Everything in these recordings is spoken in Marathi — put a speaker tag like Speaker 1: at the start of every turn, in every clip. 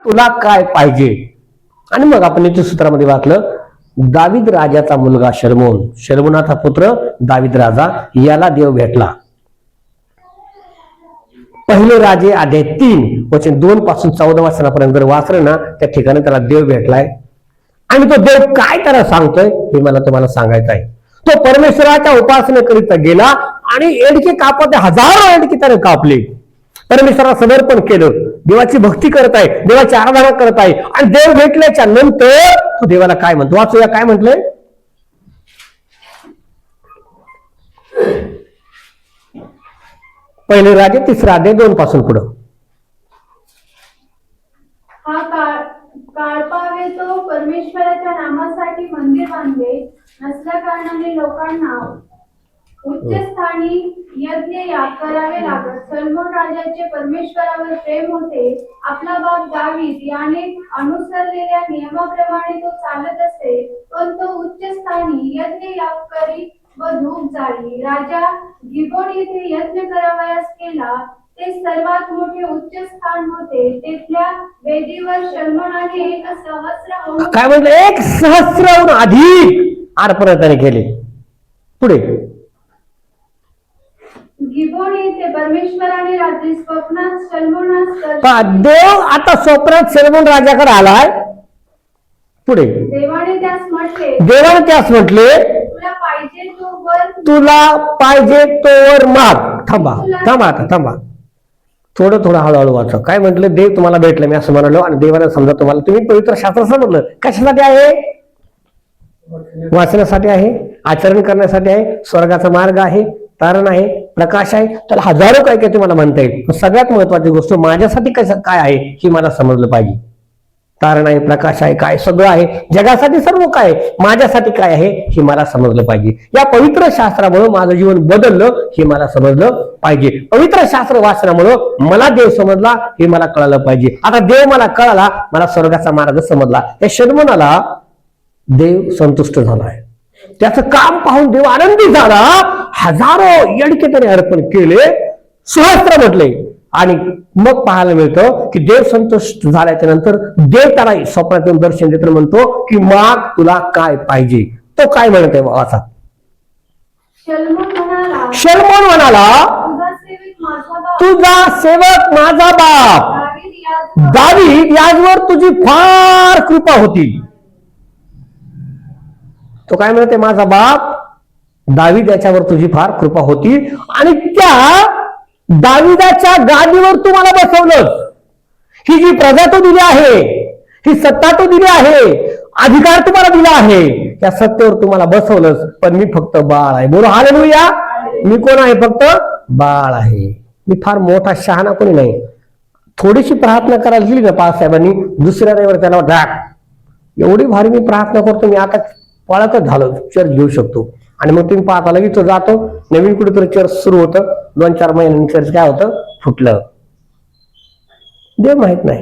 Speaker 1: तुला काय पाहिजे? आणि मग आपण याच्या सूत्रामध्ये वाचलं, दावीद राजाचा मुलगा शलमोन, शलमोनाचा पुत्र दावीद राजा, याला देव भेटला. पहिले राजे अध्याय 3 वचन 2 पासून 14 वचनापर्यंत जर वाचलं ना, त्या ठिकाणी त्याला देव भेटलाय. आणि तो देव काय त्याला सांगतोय हे मला तुम्हाला सांगायचं आहे. तो परमेश्वराच्या उपासनेकरिता गेला आणि एडके कापत, हजारो एडके त्याने कापले, परमेश्वराला समर्पण केलं, देवाची भक्ती करत आहे, देवाची आराधना करत आहे. आणि देव भेटल्याच्या नंतर तो देवाला काय म्हणतो, वाचूया काय म्हटलंय. पहिले राजे 3 अध्याय 2 पासून पुढं.
Speaker 2: हा काळपावे तो परमेश्वराच्या नामासाठी मंदिर बांधले नसल्या कारणाने लोकांना उच्चस्थानी यज्ञ याग करावे लागत. सलमोन राजाचे परमेश्वरावर प्रेम होते. आपला बाप दावीद याने अनुसरलेल्या नियमाप्रमाणे तो चालत असे, पण तो उच्चस्थानी यज्ञ याग करी व धूप जाळी. राजा गिबोन येथे यज्ञ करावयास केला, ते सर्वात मोठे उच्च स्थान होते. तेथल्या वेदीवर शलमोनाने 1,000
Speaker 1: काय म्हटलं, 1,000 अधिक अर्पण त्याने केले. पुढे
Speaker 2: गिबोन येथे परमेश्वराने रात्री स्वप्नात शलमोनास
Speaker 1: देव आता स्वप्नात शलमोन राजाकडे आलाय. पुढे
Speaker 2: देवाने
Speaker 1: त्यास म्हटले, तुला पाहिजे तोवर माग. थांबा थोडं हळूहळू वाचा. काय म्हटलं, देव तुम्हाला भेटलं, मी असं म्हणालो. आणि देवाने समजा तुम्हाला, तुम्ही पवित्र शास्त्र समजलं, कशासाठी आहे? वाचण्यासाठी आहे, आचरण करण्यासाठी आहे, स्वर्गाचा मार्ग आहे, तारण आहे, प्रकाश आहे. त्याला हजारो काय काय तुम्हाला म्हणता येईल. सगळ्यात महत्वाची गोष्ट माझ्यासाठी काय आहे हे मला समजलं पाहिजे. तारण आहे, प्रकाश आहे, काय सगळं आहे, जगासाठी सर्व काय, माझ्यासाठी काय आहे हे मला समजलं पाहिजे. या पवित्र शास्त्रामुळे माझं जीवन बदललं हे मला समजलं पाहिजे. पवित्र शास्त्र वाचनामुळं मला देव समजला हे मला कळालं पाहिजे. आता देव मला कळाला, मला स्वर्गाचा मार्ग समजला. या शलमोनाला देव संतुष्ट झालाय, त्याचं काम पाहून देव आनंदी झाला. हजारो यडके त्याने अर्पण केले, सहस्त्र म्हटले. आणि मग पाहायला मिळतं की देव संतुष्ट झाल्याच्या नंतर देव त्याला स्वप्नातून दर्शन देतो, म्हणतो की माग तुला काय पाहिजे. तो काय म्हणत आहे वाचा. शलमोन म्हणाला, तुझा सेवक माझा बाप दावीद याजवर तुझी फार कृपा होती. तो काय म्हणते, माझा बाप दावीद याच्यावर तुझी फार कृपा होती आणि त्या दाविदाच्या गादीवर तू मला बसवलं. ही जी प्रजा तू दिली आहे, ही सत्ता तू दिली आहे, अधिकार तुम्हाला दिला आहे, त्या सत्तेवर तुम्हाला बसवलंस. पण मी फक्त बाळ आहे. बोलो हालेलुया. मी कोण आहे? फक्त बाळ आहे. मी फार मोठा शहाणा कोणी नाही. थोडीशी प्रार्थना करायला दिली ना पासाहेबांनी, दुसऱ्या रविवारी त्याला डाक, एवढी भारी मी प्रार्थना करतो, मी आता पळतच झालो, चर्च घेऊ शकतो. आणि मग तुम्ही पाहता लगेच तो जातो, नवीन कुठेतरी चर्च सुरू होतं, 2-4 महिन्यांनी चर्च काय होतं, फुटलं. देव माहित नाही.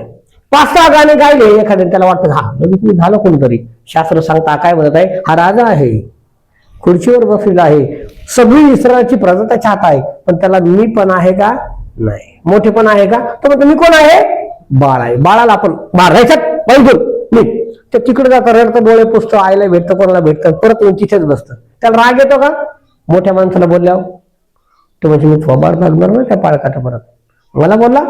Speaker 1: 5-6 गाणे गायले एखाद्या, त्याला वाटतं हा लगेच मी झालं कोणतरी. शास्त्र सांगता काय म्हणत आहे, हा राजा आहे, खुर्चीवर बसलेला आहे, सगळी इस्रायलची प्रजा त्याच्या हात आहे. पण त्याला मी पण आहे का? नाही. मोठेपण आहे का? तर म्हणतो मी कोण आहे? बाळ आहे. बाळाला आपण मारायच्यात पाहिजे. मी ते तिकडे जातं, रडतं, डोळे पुसतो, आईला भेटतं, कोणाला भेटतं, परत येऊन तिथेच बसतं. त्याला राग येतो का मोठ्या माणसाला बोलल्यावर? तो म्हणजे मी थोबाड लागणार ना त्या पाळकाटा, परत मला बोलला.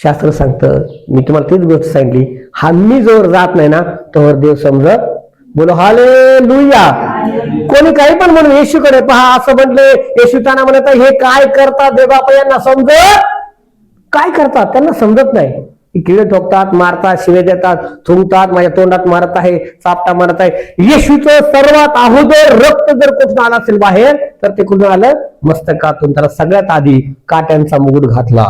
Speaker 1: शास्त्र सांगतं, मी तुम्हाला तीच गोष्ट सांगितली, हा मी जोर जात नाही ना तोवर देव समजत. बोलो हालेलुया. कोणी काही पण म्हणून येशूकडे पहा असं म्हटले, येशू त्यांना म्हणत हे काय करतात देवबापा, यांना समजत काय करतात त्यांना समजत नाही. किडे ठोकतात, मारतात, शिवे देतात, थुंकतात, माझ्या तोंडात मारत आहे, चापटा मारत आहे. येशूचं सर्वात अगोदर रक्त जर कुठून आलं असेल बाहेर, तर ते कुठून आलं? मस्तकातून. त्याला सगळ्यात आधी काट्यांचा मुकुट घातला.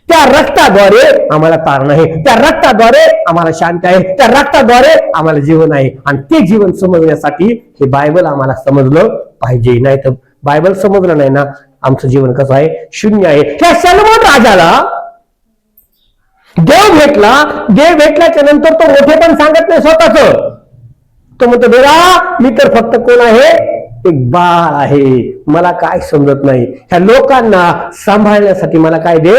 Speaker 1: त्या रक्ताद्वारे आम्हाला तारण आहे, त्या रक्ताद्वारे आम्हाला शांती आहे, त्या रक्ताद्वारे आम्हाला जीवन आहे. आणि ते जीवन समजण्यासाठी हे बायबल आम्हाला समजलं पाहिजे. नाही तर बायबल समजलं नाही ना, आमचं जीवन कसं आहे? शून्य आहे. त्या शलमोन राजाला देव भेटला. देव भेटल्याच्या नंतर तो मोठेपण सांगत नाही स्वतःच. तो म्हणतो, देवा मी तर फक्त कोण आहे? एक बाळ आहे, मला काय समजत नाही. ह्या लोकांना सांभाळण्यासाठी मला काय दे?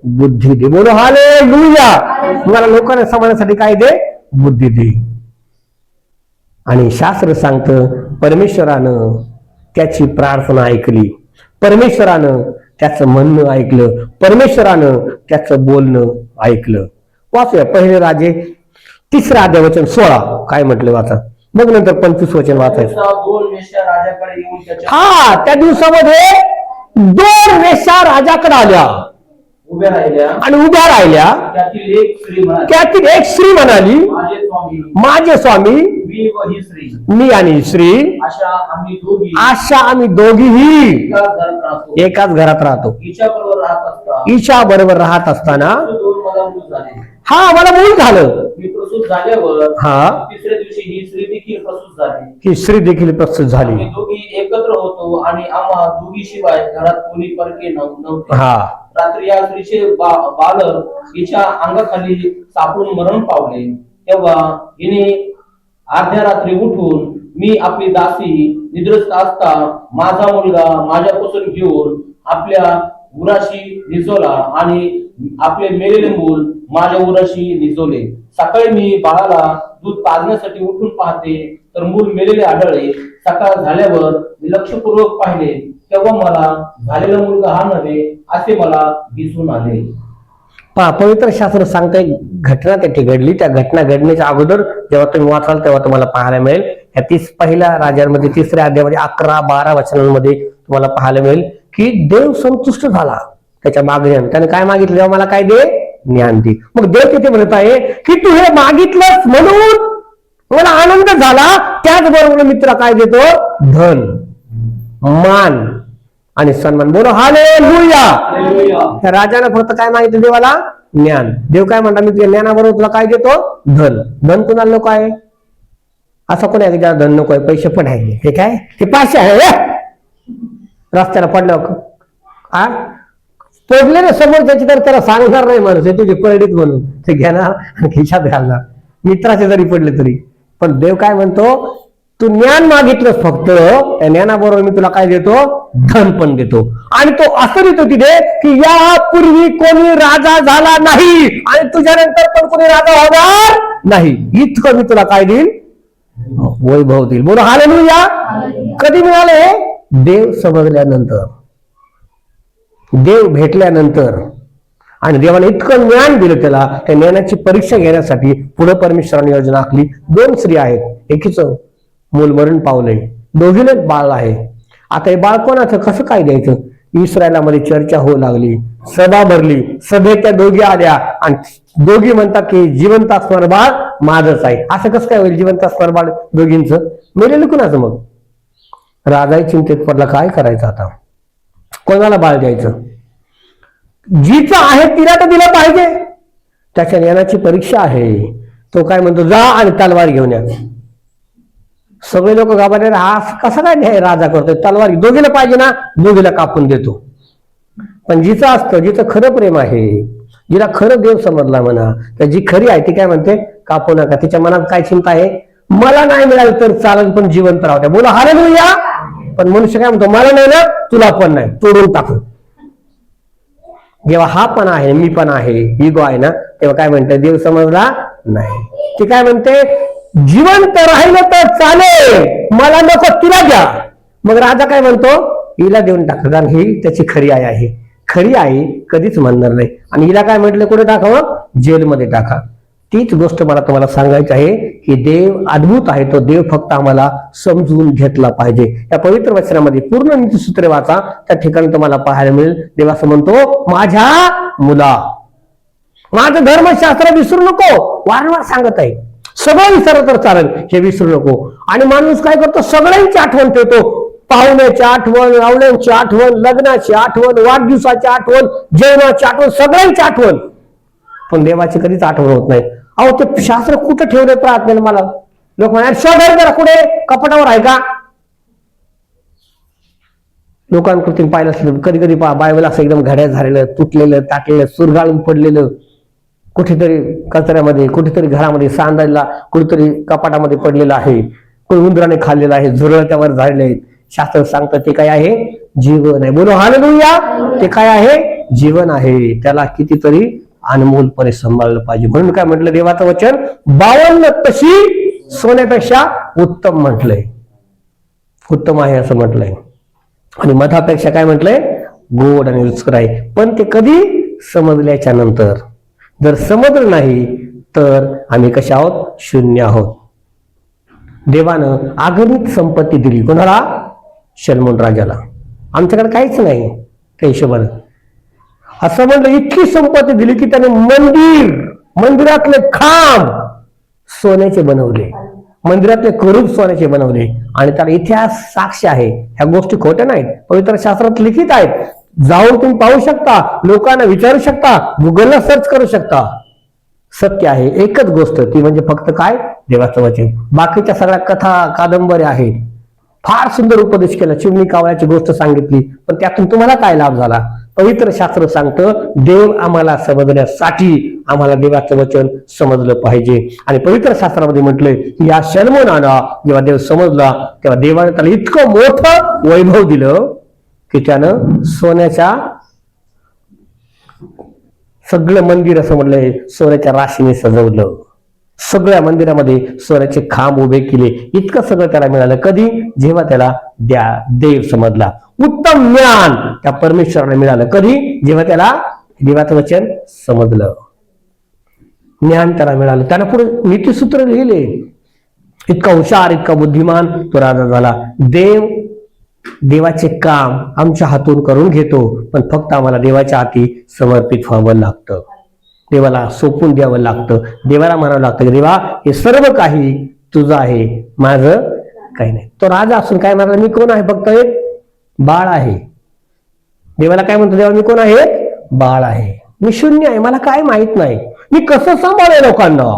Speaker 1: बुद्धी दे. बोलो हालेलुया. मला लोकांना समजण्यासाठी काय दे? बुद्धी दे. आणि शास्त्र सांगतं परमेश्वरानं त्याची प्रार्थना ऐकली, परमेश्वरानं त्याचं म्हणणं ऐकलं, परमेश्वरानं त्याचं बोलणं ऐकलं. वाचूया पहिले राजे 3 अध्याय वचन 16 काय म्हटलं वाचा. मग नंतर 25 वचन वाचायचं.
Speaker 3: दोन वेश्या राजाकडे येऊन त्याच्या
Speaker 1: हा, त्या दिवसामध्ये 2 वेश्या राजाकडे आल्या
Speaker 3: उभ्या राहिल्या.
Speaker 1: आणि उभ्या राहिल्या.
Speaker 3: त्यातील एक स्त्री म्हणाली,
Speaker 1: त्यातील एक स्त्री म्हणाली,
Speaker 3: माझे स्वामी,
Speaker 1: माझे स्वामी,
Speaker 3: मी व ही स्त्री
Speaker 1: मी आणि स्त्री
Speaker 3: अशा आम्ही
Speaker 1: दोघीही
Speaker 3: एकाच घरात राहतो.
Speaker 1: एकाच घरात राहतो.
Speaker 3: हिच्याबरोबर राहत असता
Speaker 1: ईशा बरोबर राहत असताना
Speaker 3: दोन मला मूल झाले.
Speaker 1: हा मला मूल झालं.
Speaker 3: मी प्रसूत झाल्यावर
Speaker 1: हा,
Speaker 3: तिसऱ्या दिवशी ही स्त्री देखील प्रसूत झाली.
Speaker 1: ही स्त्री देखील प्रस्तुत झाली.
Speaker 3: आम्ही दोघी एकत्र होतो आणि आम्हा दोघी शिवाय घरात कोणी परके नव्हते.
Speaker 1: हा,
Speaker 3: रात्री या स्त्रीचे बालक हिच्या अंगाखाली सापडून मरण पावले. तेव्हा हिने अर्ध्या रात्री उठून मी आपली दासी निद्रस्त असता माझा मुलगा माझ्यापासून घेऊन आपल्या उराशी निजवला आणि आपले मेलेले मूल माझ्या उराशी निजवले. सकाळी मी बाळाला दूध पाजण्यासाठी उठून पाहते तर मूल मेलेले आढळले. सकाळ झाल्यावर मी लक्षपूर्वक पाहिले तेव्हा मला झालेला मुलगा हा नव्हे असे मला दिसून आले.
Speaker 1: पवित्र शास्त्र सांगतंय घटना त्याची घडली. त्या घटना घडण्याच्या अगोदर जेव्हा तुम्ही वाचाल तेव्हा तुम्हाला पाहायला मिळेल या 30 पहिल्या राजांमध्ये 3ऱ्या अध्यायामध्ये 11-12 वचनांमध्ये तुम्हाला पाहायला मिळेल की देव संतुष्ट झाला त्याच्या मागण्याने. त्याने काय मागितलं? जेव्हा मला काय दे? ज्ञान दे. मग देव तिथे म्हणत आहे की तू हे मागितलंस म्हणून मला आनंद झाला. त्याचबरोबर मी तुला काय देतो? धन, मान आणि सन्मान. बोलो हालेलुया. त्या राजाने फक्त काय मागितलं देवाला? ज्ञान. देव काय म्हणता? मी तुझ्या ज्ञानाबरोबर तुला काय देतो? धन. धन कुणाला नको आहे? असं कोणी आहे की ज्याला धन नको आहे? पैसे पण आहे. हे काय? हे 500 आहे. रस्त्याला पडलं हा पडलेलं समोर त्याची तर त्याला सांगणार नाही माणूस हे तुझे पडलीत म्हणून. ते घेणार आणि खिशात घालणार, मित्राचे जरी पडले तरी. पण देव काय म्हणतो? तू ज्ञान मागितलंस फक्त, त्या ज्ञानाबरोबर मी तुला काय देतो? धन पण देतो. आणि तो असं देतो तिथे की यापूर्वी कोणी राजा झाला नाही आणि तुझ्यानंतर पण कोणी राजा होणार नाही. इतकं मी तुला काय देईल? वैभव देईल. बोलो हालेलुया. कधी मिळाले? देव समजल्यानंतर, देव भेटल्यानंतर. आणि देवाने इतकं ज्ञान दिलं त्याला. त्या ज्ञानाची परीक्षा घेण्यासाठी पुढे परमेश्वराने योजना आखली. 2 स्त्री आहेत, एकीच मूल मरण पावलंय, दोघीने बाळ आहे. आता हे बाळ कोणाचं? कसं काय द्यायचं? इस्रायलामध्ये चर्चा होऊ लागली, सभा भरली. सभेत त्या दोघी आल्या आणि दोघी म्हणतात की जिवंत असणार बाळ माझंच आहे. असं कसं काय होईल? जिवंत असणार बाळ दोघींचं? मेलेलं कुणाचं? मग राजाही चिंतेत पडला, काय करायचं आता? कोणाला बाळ द्यायचं? जिचं आहे तिला तर दिलं पाहिजे. त्याच्या ज्ञानाची परीक्षा आहे. तो काय म्हणतो? जा आणि तलवार घेऊन या. सगळे लोक घाबरले. हा कसं काय नाही राजा करतोय? तलवार दोघीला पाहिजे ना, दोघीला कापून देतो. पण जिचं असतं, जिचं खरं प्रेम आहे, जिला खरं देव समजला म्हणा, तर जी खरी आहे ती काय म्हणते? कापू नका. तिच्या मनात काय चिंता आहे? मला नाही मिळालं तर चालेल पण जिवंत राहू द्या. बोला हालेलुया. पण मनुष्य काय म्हणतो? मला नाही ना, तुला पण नाही, तोडून टाकू. जेव्हा हा पण आहे, मी पण आहे, इगो आहे ना, तेव्हा काय म्हणते? देव समजला नाही. ते काय म्हणते? जिवंत राहिलं तर चालेल, मला नको, तिला द्या. मग राजा काय म्हणतो? हिला देऊन टाका, कारण ही त्याची खरी आई आहे. खरी आई कधीच म्हणणार नाही. आणि हिला काय म्हटलं? कुठे टाकावं? जेलमध्ये टाका. तीच गोष्ट मला तुम्हाला सांगायची आहे की देव अद्भुत आहे. तो देव फक्त आम्हाला समजून घेतला पाहिजे. या पवित्र वचनामध्ये पूर्ण नीतिसूत्रे वाचा, त्या ठिकाणी तुम्हाला पाहायला मिळेल. देव असं म्हणतो, माझ्या मुला, माझं धर्मशास्त्र विसरू नको. वारंवार सांगत आहे. सगळं विसरलं तर चालेल, हे विसरू नको. आणि माणूस काय करतो? सगळ्यांची आठवण ठेवतो. पाहुण्याची आठवण, आवड्यांची आठवण, लग्नाची आठवण, वाढदिवसाची आठवण, जेवणाची आठवण, सगळ्यांची आठवण. पण देवाची कधीच आठवण होत नाही. अहो ते शास्त्र कुठं ठेवलं प्रार्थनेला? मला लोक म्हणाले शोधायला जरा कुठे? कपाटावर आहे का? लोकांकडून पाहिलं असेल कधी कधी बायबल असं एकदम घड्या झालेलं, तुटलेलं, टाकलेलं, सुरगाळून पडलेलं, कुठेतरी कचऱ्यामध्ये, कुठेतरी घरामध्ये सांडायला, कुठेतरी कपाटामध्ये पडलेलं आहे, कोणी उंदराने खाल्लेलं आहे, झुरळ त्यावर झालेले आहेत. शास्त्र सांगतं ते काय आहे? जीवन आहे. बोलो हालेलुया. ते काय आहे? जीवन आहे त्याला कितीतरी अनमोलपणे सांभाळलं पाहिजे. म्हणून काय म्हटलं देवाचं वचन, 52 तशी सोन्यापेक्षा उत्तम म्हटलंय, उत्तम आहे असं म्हटलंय. आणि मधापेक्षा काय म्हटलंय, गोड आणि रुचकर आहे. पण ते कधी समजल्याच्या नंतर. जर समजलं नाही तर आम्ही कशा आहोत, शून्य आहोत. देवानं अगणित संपत्ती दिली कोणाला, शलमोन राजाला. आमच्याकडे काहीच नाही त्या हिशोबानं. असं म्हणलं इतकी संपत्ती दिली की त्याने मंदिरातले खांब सोन्याचे बनवले, मंदिरातले करूब सोन्याचे बनवले. आणि त्याला इतिहास साक्ष आहे, ह्या गोष्टी खोट्या नाहीत, पवित्र शास्त्रात लिखित आहेत. जाऊन तुम्ही पाहू शकता, लोकांना विचारू शकता, गुगलला सर्च करू शकता. सत्य आहे एकच गोष्ट, ती म्हणजे फक्त काय, देवाचं वचन. बाकीच्या सगळ्या कथा कादंबऱ्या आहेत. फार सुंदर उपदेश केला, चिमणी कावळ्याची गोष्ट सांगितली, पण त्यातून तुम्हाला काय लाभ झाला. पवित्र शास्त्र सांगतं देव आम्हाला समजण्यासाठी आम्हाला देवाचं वचन समजलं पाहिजे. आणि पवित्र शास्त्रामध्ये म्हटलंय की या शलमोनाला जेव्हा देव समजला तेव्हा देवाने त्याला इतकं मोठं वैभव दिलं की त्यानं सोन्याच्या सगळं मंदिर, असं म्हटलंय, सोन्याच्या राशीने सजवलं. सगळ्या मंदिरामध्ये सोन्याचे खांब उभे केले. इतकं सगळं त्याला मिळालं. कधी, जेव्हा त्याला देव समजला. उत्तम ज्ञान त्या परमेश्वराला मिळालं. कधी, जेव्हा त्याला देवाचं वचन समजलं, ज्ञान त्याला मिळालं. त्यानं पुढे नीतिसूत्र लिहिले. इतका हुशार, इतका बुद्धिमान तो राजा झाला. देवाचे काम आमच्या हातून करून घेतो, पण फक्त आम्हाला देवाच्या हाती समर्पित व्हावं लागतं. देवाला सोपून द्यावं लागतं. देवाला म्हणावं लागतं की देवा हे सर्व काही तुझं आहे, माझं काही नाही. तो राजा असून काय म्हणाला, मी कोण आहे, फक्त एक बाळ आहे. देवाला काय म्हणतो, देवा मी कोण आहे, बाळ आहे, मी शून्य आहे, मला काय माहित नाही, मी कसं सांभाळेल लोकांना,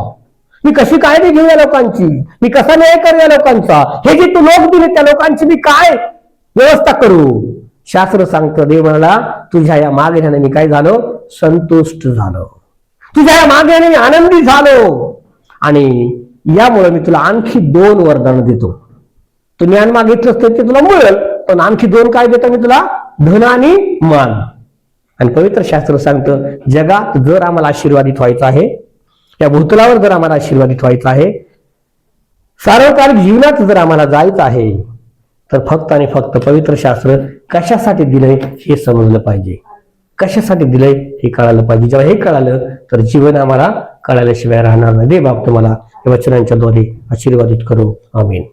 Speaker 1: मी कशी काळजी घेऊया लोकांची, मी कसा न्याय करूया लोकांचा, हे जे तू लोक दिले त्या लोकांची मी काय व्यवस्था करू. शास्त्र सांगतं, देव म्हणाला तुझ्या या मागण्याने मी काय झालो, संतुष्ट झालो, तुझ्या या मागण्याने मी आनंदी झालो. आणि यामुळे मी तुला आणखी 2 वरदान देतो. तू ज्ञान मागितलंस तर ते तुला मिळेल, पण आणखी 2 काय देतो मी तुला, धन आणि मान. आणि पवित्र शास्त्र सांगतं जगात जर आम्हाला आशीर्वादित व्हायचं आहे, या भूतलावर जर आम्हाला आशीर्वादित व्हायचं आहे, सार्वकालिक जीवनात जर आम्हाला जायचं आहे, तर फक्त आणि फक्त पवित्र शास्त्र कशासाठी दिलंय हे समजलं पाहिजे. कशासाठी दिलंय हे कळालं पाहिजे. जेव्हा हे कळालं तर जीवन आम्हाला कळाल्याशिवाय राहणार नाही. दे बाप तुम्हाला या वचनांच्या द्वारे आशीर्वादित करू. आमीन.